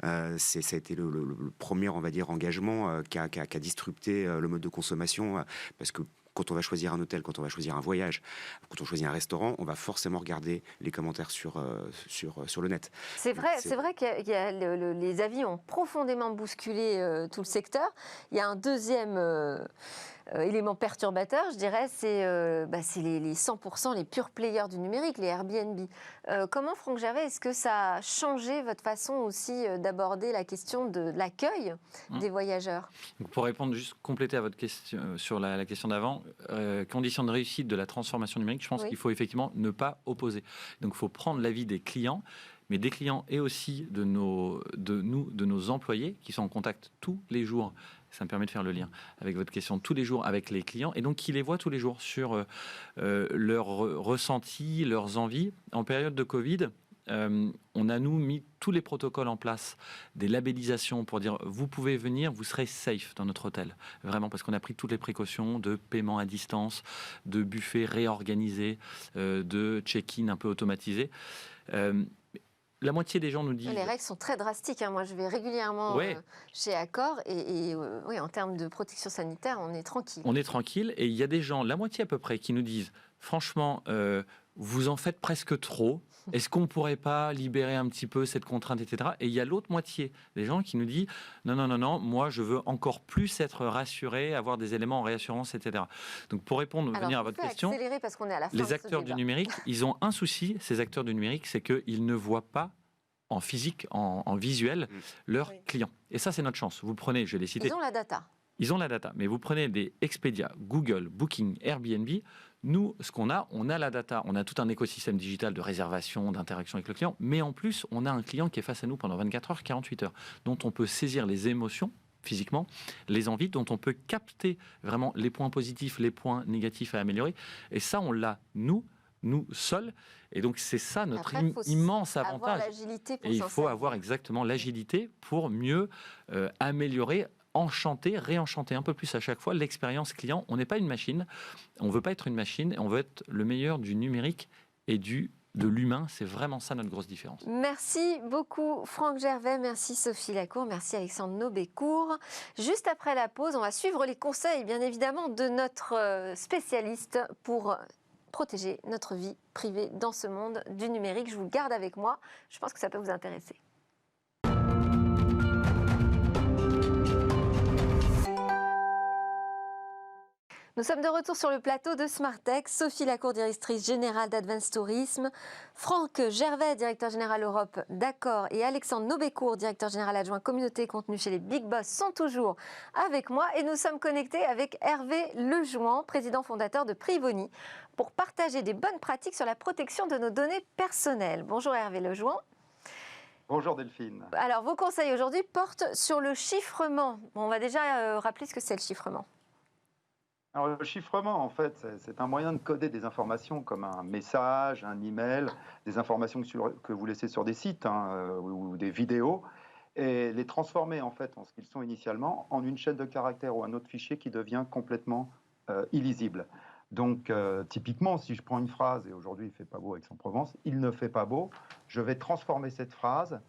Ça a été le premier, on va dire, engagement qui a disrupté le mode de consommation, parce que quand on va choisir un hôtel, quand on va choisir un voyage, quand on choisit un restaurant, on va forcément regarder les commentaires sur le net. C'est vrai que les avis ont profondément bousculé tout le secteur. Il y a un deuxième élément perturbateur, je dirais, c'est les 100% les pure players du numérique, les Airbnb. Comment, Franck Gervais, est-ce que ça a changé votre façon aussi d'aborder la question de l'accueil des voyageurs? Donc pour répondre, juste compléter à votre question sur la question d'avant, condition de réussite de la transformation numérique, je pense qu'il faut effectivement ne pas opposer. Donc il faut prendre l'avis des clients, mais des clients et aussi de nos employés qui sont en contact tous les jours. Ça me permet de faire le lien avec votre question, tous les jours avec les clients, et donc qui les voient tous les jours sur leurs ressentis, leurs envies. En période de Covid, on a mis tous les protocoles en place, des labellisations pour dire vous pouvez venir, vous serez safe dans notre hôtel. Vraiment, parce qu'on a pris toutes les précautions de paiement à distance, de buffet réorganisé, de check-in un peu automatisé. La moitié des gens nous disent... Les règles sont très drastiques. Moi, je vais régulièrement chez Accor et en termes de protection sanitaire, on est tranquille. On est tranquille et il y a des gens, la moitié à peu près, qui nous disent franchement, vous en faites presque trop. Est-ce qu'on ne pourrait pas libérer un petit peu cette contrainte, etc. Et il y a l'autre moitié des gens qui nous disent non, moi je veux encore plus être rassuré, avoir des éléments en réassurance, etc. Donc pour venir à votre question, parce qu'on est à la fin les acteurs du numérique, ils ont un souci, ces acteurs du numérique, c'est qu'ils ne voient pas en physique, en visuel, leurs clients. Et ça, c'est notre chance. Vous prenez, je l'ai cité. Ils ont la data. Ils ont la data, mais vous prenez des Expedia, Google, Booking, Airbnb. Nous, ce qu'on a, on a la data, on a tout un écosystème digital de réservation, d'interaction avec le client, mais en plus, on a un client qui est face à nous pendant 24 heures, 48 heures, dont on peut saisir les émotions physiquement, les envies, dont on peut capter vraiment les points positifs, les points négatifs à améliorer. Et ça, on l'a, nous seuls. Et donc, c'est ça notre immense avantage. Et il faut avoir exactement l'agilité pour mieux améliorer, enchanter, réenchanter un peu plus à chaque fois l'expérience client. On n'est pas une machine, on ne veut pas être une machine, on veut être le meilleur du numérique et de l'humain. C'est vraiment ça notre grosse différence. Merci beaucoup Franck Gervais, merci Sophie Lacour, merci Alexandre Nobécourt. Juste après la pause, on va suivre les conseils bien évidemment de notre spécialiste pour protéger notre vie privée dans ce monde du numérique. Je vous garde avec moi, je pense que ça peut vous intéresser. Nous sommes de retour sur le plateau de Smartech. Sophie Lacour, directrice générale d'Advance Tourisme, Franck Gervais, directeur général Europe d'Accor, et Alexandre Nobécourt, directeur général adjoint communauté et contenu chez les Big Boss, sont toujours avec moi. Et nous sommes connectés avec Hervé Lejouan, président fondateur de Privoni, pour partager des bonnes pratiques sur la protection de nos données personnelles. Bonjour Hervé Lejouan. Bonjour Delphine. Alors, vos conseils aujourd'hui portent sur le chiffrement. On va déjà rappeler ce que c'est le chiffrement. Alors, le chiffrement, en fait, c'est un moyen de coder des informations comme un message, un email, des informations que vous laissez sur des sites ou des vidéos, et les transformer en fait en ce qu'ils sont initialement en une chaîne de caractères ou un autre fichier qui devient complètement illisible. Donc, typiquement, si je prends une phrase, et aujourd'hui il ne fait pas beau à Aix-en-Provence, il ne fait pas beau, je vais transformer cette phrase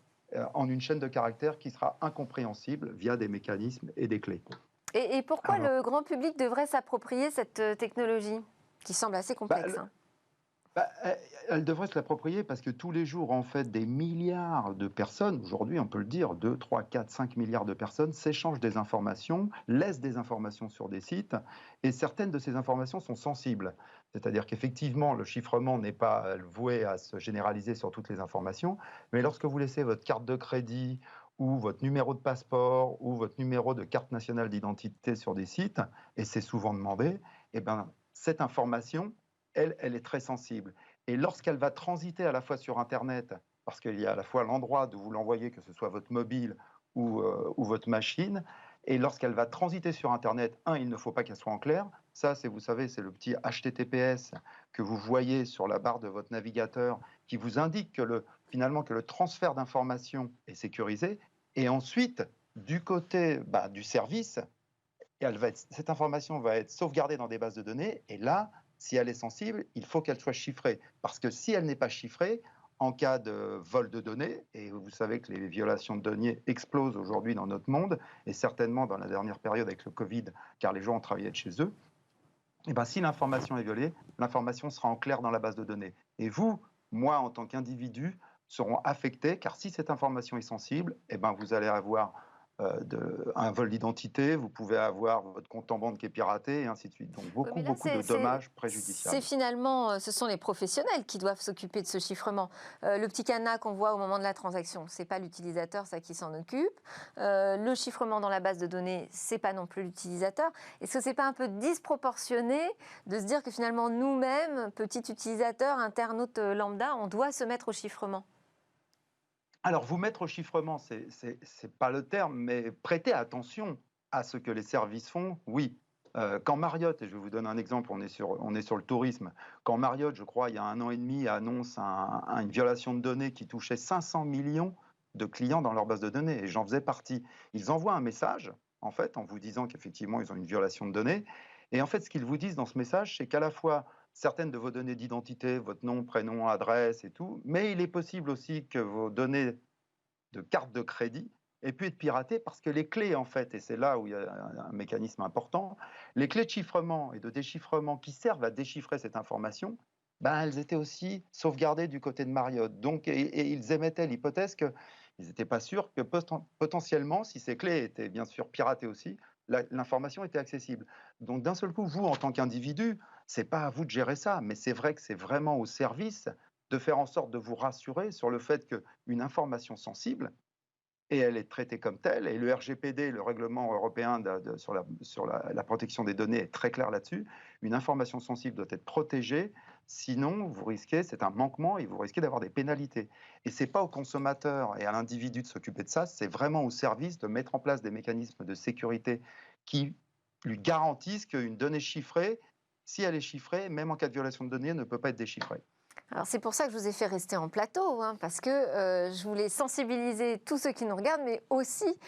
en une chaîne de caractères qui sera incompréhensible via des mécanismes et des clés. Et pourquoi le grand public devrait s'approprier cette technologie qui semble assez complexe Elle devrait se l'approprier parce que tous les jours, en fait, des milliards de personnes, aujourd'hui on peut le dire, 2, 3, 4, 5 milliards de personnes s'échangent des informations, laissent des informations sur des sites, et certaines de ces informations sont sensibles. C'est-à-dire qu'effectivement, le chiffrement n'est pas voué à se généraliser sur toutes les informations, mais lorsque vous laissez votre carte de crédit ou votre numéro de passeport ou votre numéro de carte nationale d'identité sur des sites, et c'est souvent demandé, eh ben, cette information, elle est très sensible. Et lorsqu'elle va transiter à la fois sur Internet, parce qu'il y a à la fois l'endroit d'où vous l'envoyez, que ce soit votre mobile ou votre machine, et lorsqu'elle va transiter sur Internet, il ne faut pas qu'elle soit en clair. Ça, vous savez, c'est le petit HTTPS que vous voyez sur la barre de votre navigateur qui vous indique que finalement que le transfert d'informations est sécurisé. Et ensuite, du côté du service, cette information va être sauvegardée dans des bases de données. Et là, si elle est sensible, il faut qu'elle soit chiffrée. Parce que si elle n'est pas chiffrée, en cas de vol de données, et vous savez que les violations de données explosent aujourd'hui dans notre monde, et certainement dans la dernière période avec le Covid, car les gens ont travaillé de chez eux, eh ben, si l'information est violée, l'information sera en clair dans la base de données. Et vous, moi, en tant qu'individu, seront affectés, car si cette information est sensible, eh ben, vous allez avoir un vol d'identité, vous pouvez avoir votre compte en banque qui est piraté, et ainsi de suite. Donc Oui, beaucoup, mais là, beaucoup de dommages c'est préjudiciables. finalement, ce sont les professionnels qui doivent s'occuper de ce chiffrement. Le petit cadenas qu'on voit au moment de la transaction, c'est pas l'utilisateur, ça qui s'en occupe. Le chiffrement dans la base de données, c'est pas non plus l'utilisateur. Est-ce que c'est pas un peu disproportionné de se dire que finalement nous-mêmes, petits utilisateurs, internautes lambda, on doit se mettre au chiffrement? Alors, vous mettre au chiffrement, c'est pas le terme, mais prêtez attention à ce que les services font, oui. Quand Marriott, et je vais vous donner un exemple, on est sur le tourisme, quand Marriott, je crois, il y a 1 an et demi, annonce une violation de données qui touchait 500 millions de clients dans leur base de données, et j'en faisais partie. Ils envoient un message, en fait, en vous disant qu'effectivement, ils ont une violation de données, et en fait, ce qu'ils vous disent dans ce message, c'est qu'à la fois, certaines de vos données d'identité, votre nom, prénom, adresse et tout, mais il est possible aussi que vos données de carte de crédit aient pu être piratées parce que les clés, en fait, et c'est là où il y a un mécanisme important, les clés de chiffrement et de déchiffrement qui servent à déchiffrer cette information, ben, elles étaient aussi sauvegardées du côté de Marriott. Donc, et ils émettaient l'hypothèse qu'ils n'étaient pas sûrs que potentiellement, si ces clés étaient bien sûr piratées aussi, l'information était accessible. Donc, d'un seul coup, vous, en tant qu'individu, c'est pas à vous de gérer ça, mais c'est vrai que c'est vraiment au service de faire en sorte de vous rassurer sur le fait qu'une information sensible, et elle est traitée comme telle, et le RGPD, le règlement européen sur la protection des données, est très clair là-dessus, une information sensible doit être protégée, sinon vous risquez, c'est un manquement, et vous risquez d'avoir des pénalités. Et ce n'est pas au consommateur et à l'individu de s'occuper de ça, c'est vraiment au service de mettre en place des mécanismes de sécurité qui lui garantissent qu'une donnée chiffrée, si elle est chiffrée, même en cas de violation de données, ne peut pas être déchiffrée. Alors c'est pour ça que je vous ai fait rester en plateau, hein, parce que je voulais sensibiliser tous ceux qui nous regardent, mais aussi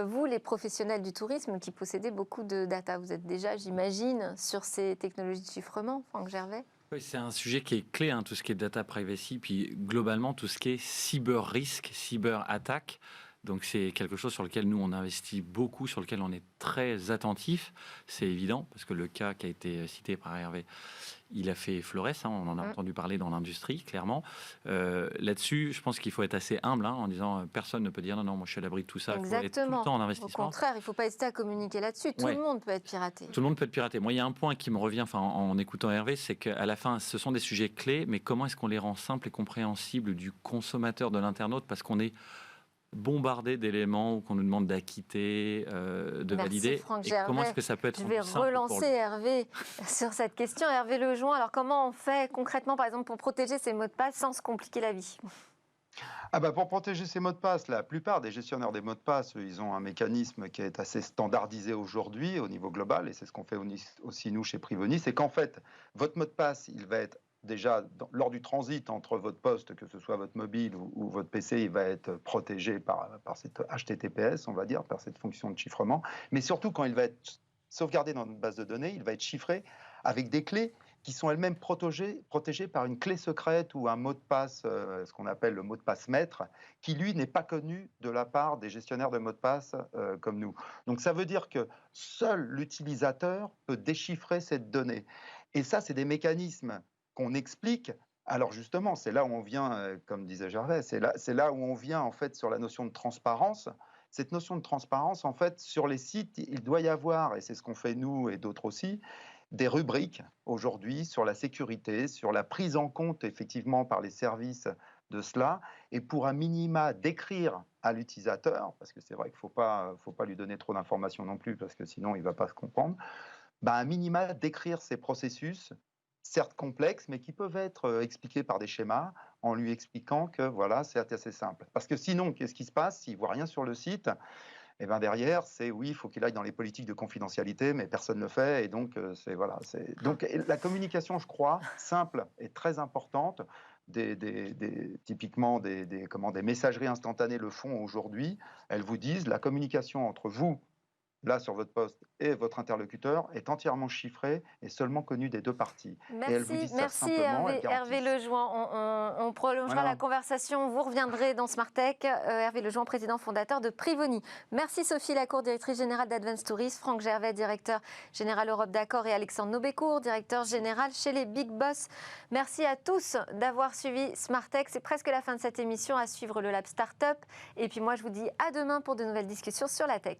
vous, les professionnels du tourisme qui possédez beaucoup de data. Vous êtes déjà, j'imagine, sur ces technologies de chiffrement, Franck Gervais? Oui, c'est un sujet qui est clé, hein, tout ce qui est data privacy, puis globalement tout ce qui est cyber risque, cyber attaque. Donc c'est quelque chose sur lequel nous on investit beaucoup, sur lequel on est très attentif. C'est évident parce que le cas qui a été cité par Hervé, il a fait florès, hein, on en a entendu parler dans l'industrie, clairement. Là-dessus, je pense qu'il faut être assez humble, hein, en disant personne ne peut dire non, moi je suis à l'abri de tout ça. Il faut être tout le temps en Au investissement. contraire, il ne faut pas hésiter à communiquer là-dessus. Tout Ouais. le monde peut être piraté. Tout le monde peut être piraté. Moi, il y a un point qui me revient en écoutant Hervé, c'est qu'à la fin, ce sont des sujets clés, mais comment est-ce qu'on les rend simples et compréhensibles du consommateur, de l'internaute, parce qu'on est bombardé d'éléments qu'on nous demande d'acquitter, de valider. Franck Et Gervais. comment est-ce que ça peut être Je vais simple pour relancer lui. Hervé sur cette question. Hervé Lejoin, alors comment on fait concrètement, par exemple, pour protéger ses mots de passe sans se compliquer la vie? Ah bah pour protéger ces mots de passe, la plupart des gestionnaires des mots de passe, ils ont un mécanisme qui est assez standardisé aujourd'hui au niveau global, et c'est ce qu'on fait aussi nous chez Privoni, c'est qu'en fait, votre mot de passe, il va être déjà lors du transit entre votre poste, que ce soit votre mobile ou votre PC, il va être protégé par cette HTTPS, on va dire, par cette fonction de chiffrement, mais surtout quand il va être sauvegardé dans notre base de données, il va être chiffré avec des clés qui sont elles-mêmes protégées par une clé secrète ou un mot de passe, ce qu'on appelle le mot de passe maître, qui lui n'est pas connu de la part des gestionnaires de mots de passe comme nous. Donc ça veut dire que seul l'utilisateur peut déchiffrer cette donnée. Et ça, c'est des mécanismes qu'on explique. Alors justement, c'est là où on vient, comme disait Gervais, c'est là où on vient en fait sur la notion de transparence. Cette notion de transparence, en fait, sur les sites, il doit y avoir, et c'est ce qu'on fait nous et d'autres aussi, des rubriques aujourd'hui sur la sécurité, sur la prise en compte effectivement par les services de cela, et pour un minima décrire à l'utilisateur, parce que c'est vrai qu'il ne faut pas lui donner trop d'informations non plus, parce que sinon il ne va pas se comprendre, bah, un minima décrire ces processus, certes complexes, mais qui peuvent être expliqués par des schémas, en lui expliquant que voilà, c'est assez simple. Parce que sinon, qu'est-ce qui se passe s'il ne voit rien sur le site? Et ben derrière, c'est oui, il faut qu'il aille dans les politiques de confidentialité, mais personne ne le fait. Et donc, voilà. Donc, la communication, je crois, simple et très importante. Typiquement, des messageries instantanées le font aujourd'hui. Elles vous disent la communication entre vous là sur votre poste et votre interlocuteur est entièrement chiffré et seulement connu des deux parties. Et elles vous disent ça Merci simplement, elles Hervé garantissent. Lejoin. On prolongera Voilà. la conversation. Vous reviendrez dans Smart Tech. Hervé Lejoin, président fondateur de Privoni. Merci Sophie Lacour, directrice générale d'Advance Tourisme, Franck Gervais, directeur général Europe d'Accord, et Alexandre Nobécourt, directeur général chez les Big Boss. Merci à tous d'avoir suivi Smart Tech. C'est presque la fin de cette émission. À suivre le Lab Startup. Et puis moi, je vous dis à demain pour de nouvelles discussions sur la tech.